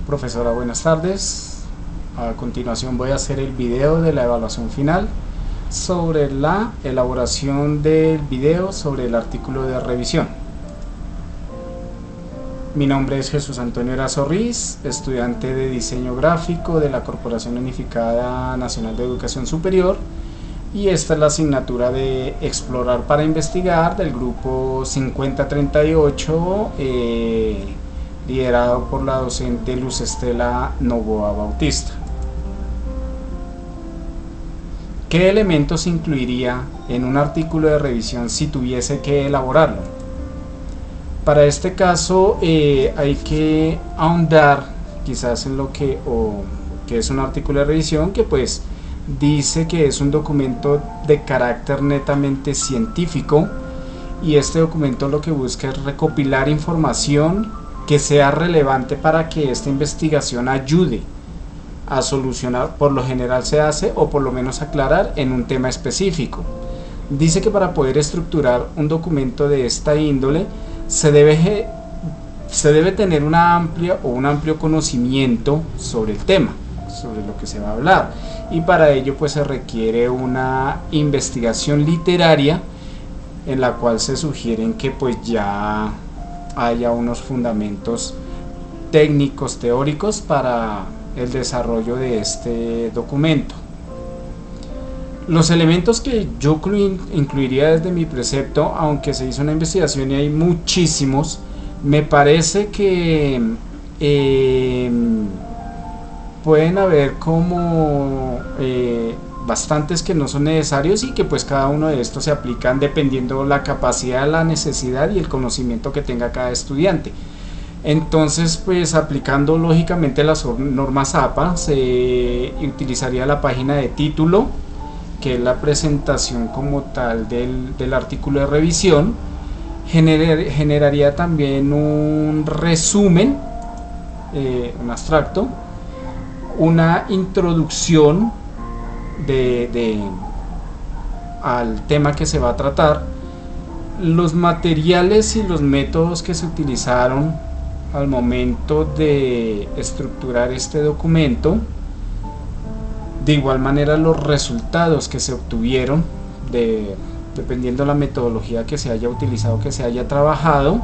Profesora, buenas tardes. A continuación voy a hacer el video de la evaluación final sobre la elaboración del video sobre el artículo de revisión. Mi nombre es Jesús Antonio Erazo Riz, estudiante de diseño gráfico de la Corporación Unificada Nacional de Educación Superior, y esta es la asignatura de Explorar para Investigar del grupo 5038, liderado por la docente Luz Estela Novoa Bautista. ¿Qué elementos incluiría en un artículo de revisión si tuviese que elaborarlo? Para este caso hay que ahondar quizás en lo que es un artículo de revisión, que pues dice que es un documento de carácter netamente científico, y este documento lo que busca es recopilar información que sea relevante para que esta investigación ayude a solucionar, por lo general se hace, o por lo menos aclarar en un tema específico. Dice que para poder estructurar un documento de esta índole se debe tener un amplio conocimiento sobre el tema, sobre lo que se va a hablar, y para ello pues se requiere una investigación literaria en la cual se sugieren que pues ya haya unos fundamentos técnicos, teóricos para el desarrollo de este documento. Los elementos que yo incluiría desde mi precepto, aunque se hizo una investigación y hay muchísimos, me parece que pueden haber como bastantes que no son necesarios, y que pues cada uno de estos se aplican dependiendo la capacidad, la necesidad y el conocimiento que tenga cada estudiante. Entonces pues aplicando lógicamente las normas APA se utilizaría la página de título, que es la presentación como tal del artículo de revisión. Generaría también un resumen, un abstracto, una introducción al tema que se va a tratar, los materiales y los métodos que se utilizaron al momento de estructurar este documento, de igual manera los resultados que se obtuvieron dependiendo de la metodología que se haya utilizado, que se haya trabajado.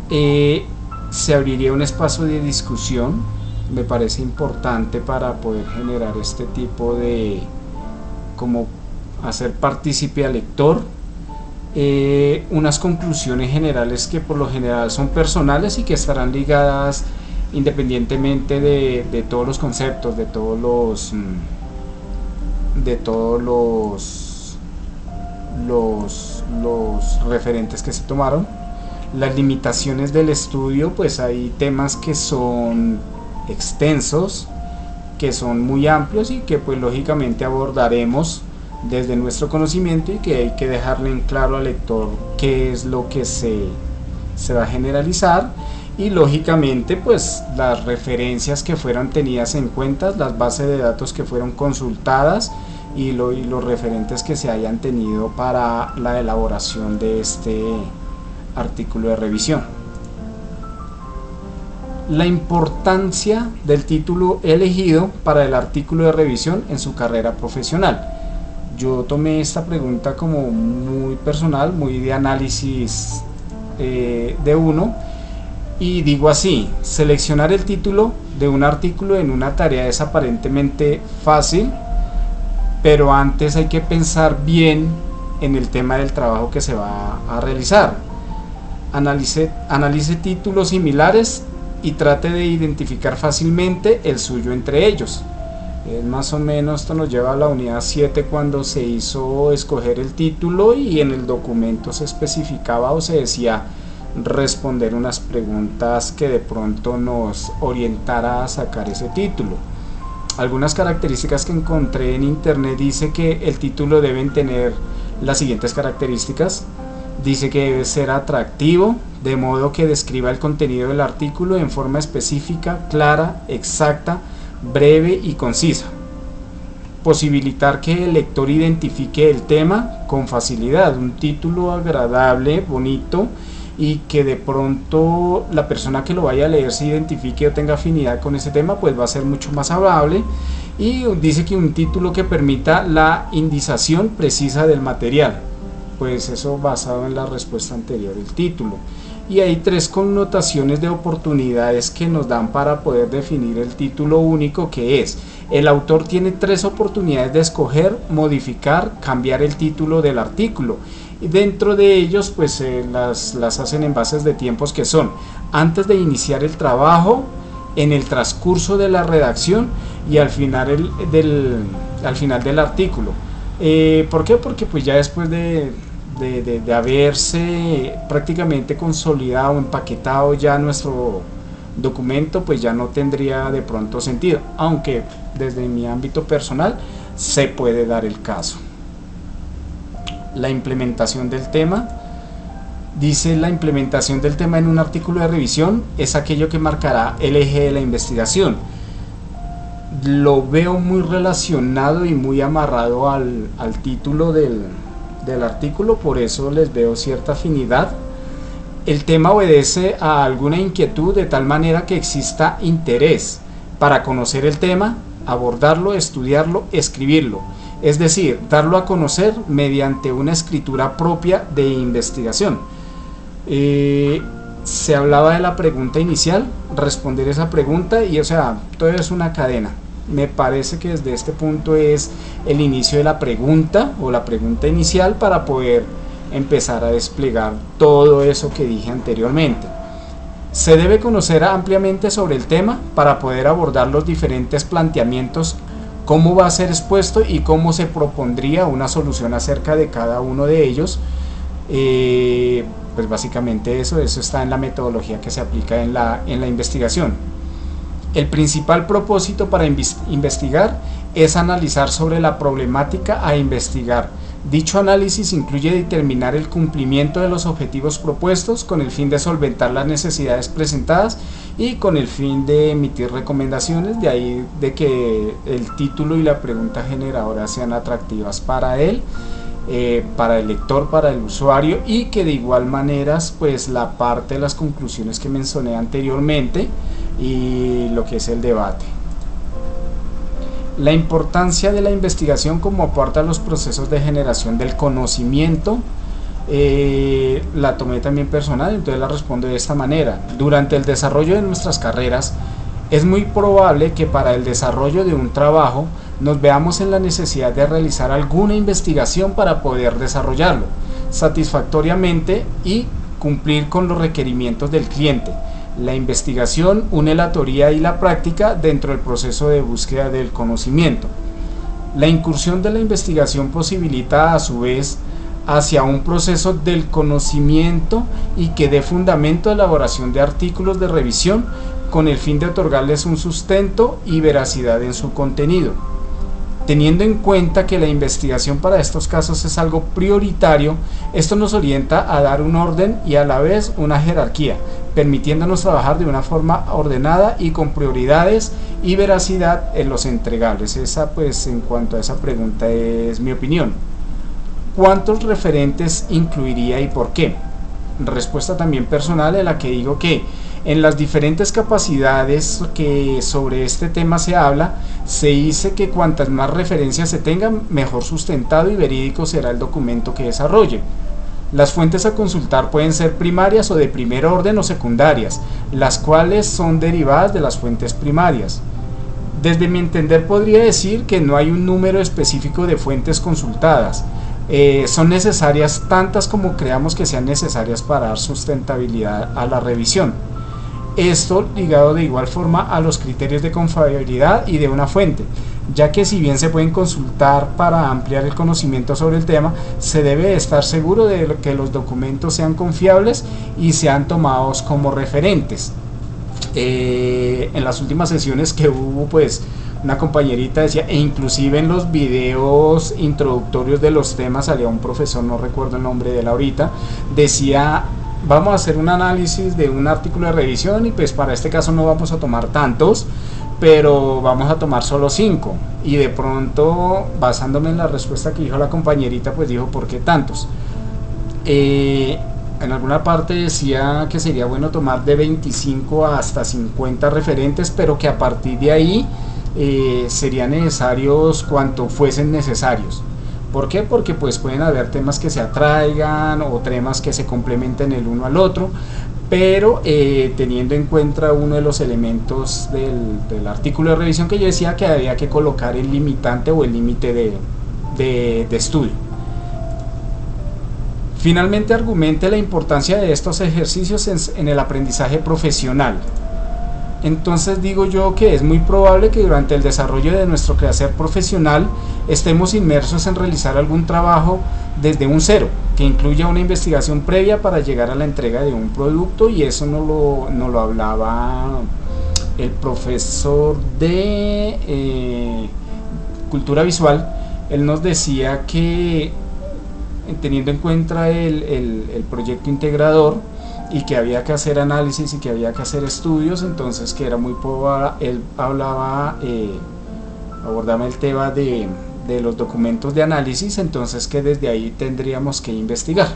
Se abriría un espacio de discusión, me parece importante para poder generar este tipo de, como hacer partícipe al lector. Unas conclusiones generales que por lo general son personales y que estarán ligadas independientemente de todos los conceptos, de todos los referentes que se tomaron. Las limitaciones del estudio, pues hay temas que son extensos, que son muy amplios y que pues lógicamente abordaremos desde nuestro conocimiento, y que hay que dejarle en claro al lector qué es lo que se va a generalizar, y lógicamente pues las referencias que fueron tenidas en cuenta, las bases de datos que fueron consultadas y los referentes que se hayan tenido para la elaboración de este artículo de revisión. La importancia del título elegido para el artículo de revisión en su carrera profesional. Yo tomé esta pregunta como muy personal, muy de análisis de uno, y digo así: seleccionar el título de un artículo en una tarea es aparentemente fácil, pero antes hay que pensar bien en el tema del trabajo que se va a realizar. Analice títulos similares y trate de identificar fácilmente el suyo entre ellos. Más o menos esto nos lleva a la unidad 7, cuando se hizo escoger el título y en el documento se especificaba o se decía responder unas preguntas que de pronto nos orientara a sacar ese título. Algunas características que encontré en internet dice que el título debe tener las siguientes características. Dice que debe ser atractivo, de modo que describa el contenido del artículo en forma específica, clara, exacta, breve y concisa. Posibilitar que el lector identifique el tema con facilidad. Un título agradable, bonito, y que de pronto la persona que lo vaya a leer se identifique o tenga afinidad con ese tema, pues va a ser mucho más amable. Y dice que un título que permita la indización precisa del material, pues eso basado en la respuesta anterior, el título. Y hay 3 connotaciones de oportunidades que nos dan para poder definir el título único, que es: el autor tiene 3 oportunidades de escoger, modificar, cambiar el título del artículo, y dentro de ellos pues las hacen en bases de tiempos que son antes de iniciar el trabajo, en el transcurso de la redacción y al final del artículo. ¿Por qué? Porque pues ya después de haberse prácticamente consolidado, empaquetado ya nuestro documento, pues ya no tendría de pronto sentido, aunque desde mi ámbito personal se puede dar el caso. La implementación del tema. Dice: la implementación del tema en un artículo de revisión es aquello que marcará el eje de la investigación. Lo veo muy relacionado y muy amarrado al título del artículo, por eso les veo cierta afinidad. El tema obedece a alguna inquietud de tal manera que exista interés para conocer el tema, abordarlo, estudiarlo, escribirlo, es decir, darlo a conocer mediante una escritura propia de investigación. Se hablaba de la pregunta inicial, responder esa pregunta, y o sea, todo es una cadena. Me parece que desde este punto es el inicio de la pregunta o la pregunta inicial para poder empezar a desplegar todo eso que dije anteriormente. Se debe conocer ampliamente sobre el tema para poder abordar los diferentes planteamientos, cómo va a ser expuesto y cómo se propondría una solución acerca de cada uno de ellos. Pues básicamente eso está en la metodología que se aplica en la investigación. El principal propósito para investigar es analizar sobre la problemática a investigar. Dicho análisis incluye determinar el cumplimiento de los objetivos propuestos con el fin de solventar las necesidades presentadas y con el fin de emitir recomendaciones, de ahí de que el título y la pregunta generadora sean atractivas para él, para el lector, para el usuario, y que de igual manera pues la parte de las conclusiones que mencioné anteriormente y lo que es el debate. La importancia de la investigación como aporta a los procesos de generación del conocimiento, la tomé también personal, entonces la respondo de esta manera. Durante el desarrollo de nuestras carreras es muy probable que para el desarrollo de un trabajo nos veamos en la necesidad de realizar alguna investigación para poder desarrollarlo satisfactoriamente y cumplir con los requerimientos del cliente. La investigación une la teoría y la práctica dentro del proceso de búsqueda del conocimiento. La incursión de la investigación posibilita a su vez hacia un proceso del conocimiento y que dé fundamento a la elaboración de artículos de revisión con el fin de otorgarles un sustento y veracidad en su contenido. Teniendo en cuenta que la investigación para estos casos es algo prioritario, esto nos orienta a dar un orden y a la vez una jerarquía, permitiéndonos trabajar de una forma ordenada y con prioridades y veracidad en los entregables. Esa, pues, en cuanto a esa pregunta, es mi opinión. ¿Cuántos referentes incluiría y por qué? Respuesta también personal, en la que digo que en las diferentes capacidades que sobre este tema se habla, se dice que cuantas más referencias se tengan, mejor sustentado y verídico será el documento que desarrolle. Las fuentes a consultar pueden ser primarias o de primer orden o secundarias, las cuales son derivadas de las fuentes primarias. Desde mi entender podría decir que no hay un número específico de fuentes consultadas. Son necesarias tantas como creamos que sean necesarias para dar sustentabilidad a la revisión. Esto ligado de igual forma a los criterios de confiabilidad y de una fuente, ya que si bien se pueden consultar para ampliar el conocimiento sobre el tema, se debe estar seguro de que los documentos sean confiables y sean tomados como referentes. En las últimas sesiones que hubo, pues una compañerita decía, e inclusive en los videos introductorios de los temas salía un profesor, no recuerdo el nombre de él ahorita, decía: vamos a hacer un análisis de un artículo de revisión y pues para este caso no vamos a tomar tantos, pero vamos a tomar solo 5. Y de pronto, basándome en la respuesta que dijo la compañerita, pues dijo: ¿por qué tantos? en alguna parte decía que sería bueno tomar de 25 hasta 50 referentes, pero que a partir de ahí serían necesarios cuanto fuesen necesarios. ¿Por qué? Porque pues pueden haber temas que se atraigan o temas que se complementen el uno al otro, pero teniendo en cuenta uno de los elementos del artículo de revisión que yo decía, que había que colocar el limitante o el límite de estudio. Finalmente argumente la importancia de estos ejercicios en el aprendizaje profesional. Entonces digo yo que es muy probable que durante el desarrollo de nuestro quehacer profesional estemos inmersos en realizar algún trabajo desde un cero, que incluya una investigación previa para llegar a la entrega de un producto, y eso no lo hablaba el profesor de cultura visual. Él nos decía que teniendo en cuenta el proyecto integrador, y que había que hacer análisis y que había que hacer estudios, entonces que era muy pobre. Él hablaba, abordaba el tema de los documentos de análisis, entonces que desde ahí tendríamos que investigar.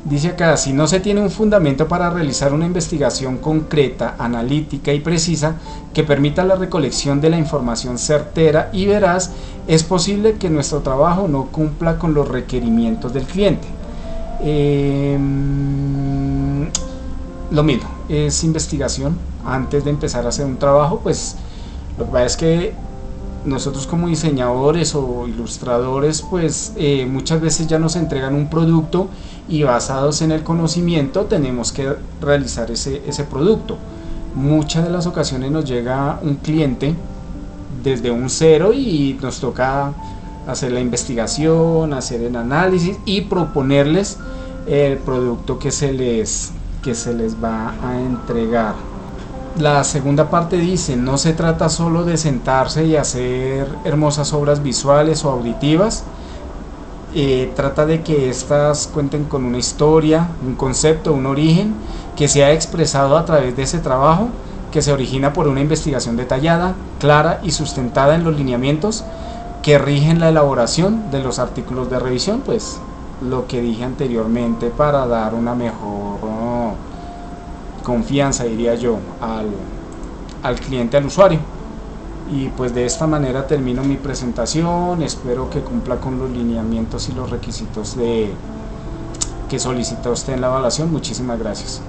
Dice acá: si no se tiene un fundamento para realizar una investigación concreta, analítica y precisa que permita la recolección de la información certera y veraz, es posible que nuestro trabajo no cumpla con los requerimientos del cliente. Lo mismo, es investigación. Antes de empezar a hacer un trabajo, pues lo que pasa es que nosotros como diseñadores o ilustradores, pues muchas veces ya nos entregan un producto y basados en el conocimiento tenemos que realizar ese producto. Muchas de las ocasiones nos llega un cliente desde un cero y nos toca hacer la investigación, hacer el análisis y proponerles el producto que se les va a entregar. La segunda parte dice: no se trata solo de sentarse y hacer hermosas obras visuales o auditivas, trata de que éstas cuenten con una historia, un concepto, un origen que sea expresado a través de ese trabajo, que se origina por una investigación detallada, clara y sustentada en los lineamientos que rigen la elaboración de los artículos de revisión. Pues lo que dije anteriormente, para dar una mejor confianza, diría yo, al cliente, al usuario. Y pues de esta manera termino mi presentación. Espero que cumpla con los lineamientos y los requisitos que solicita usted en la evaluación. Muchísimas gracias.